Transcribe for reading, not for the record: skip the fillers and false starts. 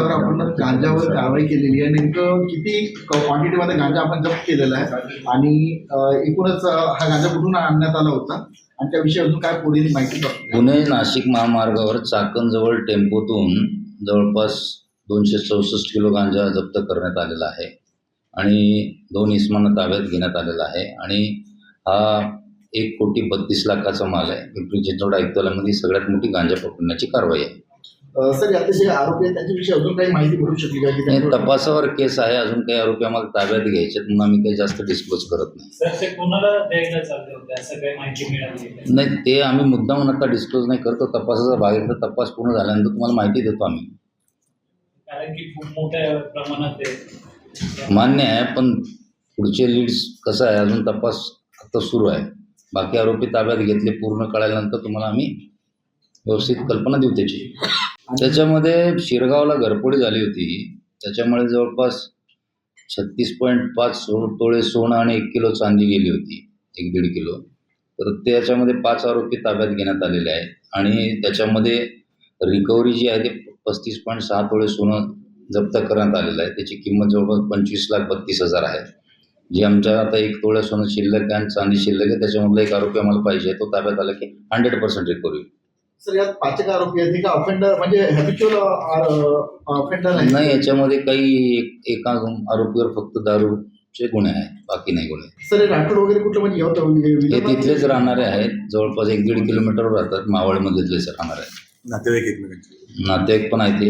तर आपण गांजावर कारवाई केलेली आहे. नेमकं किती क्वांटिटीमध्ये गांजा आपण जप्त केलेला आहे आणि एकूणच हा गांजा कुठून आणण्यात आला होता आणि त्याविषयी अजून काय पुढील माहिती द्या. पुणे नाशिक महामार्गावर चाकणजवळ टेम्पोतून जवळपास 264 किलो गांजा जप्त करण्यात आलेला आहे आणि 2 इसमांना ताब्यात घेण्यात आलेला आहे आणि हा 1,32,00,000 माल आहे. पिंपरी चिंचवड आयुक्तालयामध्ये सगळ्यात मोठी गांजा पकडण्याची कारवाई आहे. सर याचे जे आरोपी आहेत त्यांच्याविषयी अजून काही माहिती मिळू शकली का की नाही, तपासावर केस आहे. अजून काही आरोपी आम्हाला ताब्यात घ्यायचे म्हणून आम्ही काही जास्त डिस्क्लोज करत नाही. सर ते कोणाला द्यायला चालले होते असं काही माहिती मिळाली नाही, ते आम्ही मुद्दामून आता डिस्क्लोज नाही करतो. तपासाचा भाग आहे, तर तपास पूर्ण झाल्यानंतर तुम्हाला माहिती देतो आम्ही. कारण की खूप मोठ्या प्रमाणात आहे. मान्य आहे, पण पुढचे लीड्स कसं आहे, अजून तपास आता सुरू आहे. बाकी आरोपी ताब्यात घेतले पूर्ण कळाल्यानंतर तुम्हाला आम्ही व्यवस्थित कल्पना देऊ त्याची. त्याच्यामध्ये शिरगावला घरफोडी झाली होती. त्याच्यामुळे जवळपास 36.5 तोळे सोनं आणि 1 किलो चांदी गेली होती, 1-1.5 किलो. तर त्याच्यामध्ये 5 आरोपी ताब्यात घेण्यात आलेले आहेत आणि त्याच्यामध्ये रिकव्हरी जी आहे ते 35.6 तोळे सोनं जप्त करण्यात आलेलं आहे. त्याची किंमत जवळपास 25,32,000 आहे. जी आमच्या आता 1 तोळा सोनं शिल्लक आहे आणि चांदी शिल्लक आहे. त्याच्यामधला एक आरोपी आम्हाला पाहिजे, तो ताब्यात आला की 100% रिकव्हरी. सर यात 5 आरोपी आहेत का ऑफेंडर म्हणजे हॅबिच्युअल ऑफेंडर नाही, याच्यामध्ये काही एका आरोपीवर फक्त दारूचे गुन्हे आहेत, बाकी नाही गुन्हे. सर हे राठोड वगैरे कुठलं म्हणजे हे तिथलेच राहणारे आहेत, जवळपास 1-1.5 किलोमीटरवर राहतात, मावळमधलेच राहणार आहेत. नातेवाईक एकमेकांचे नातेवाईक पण आहेत ते.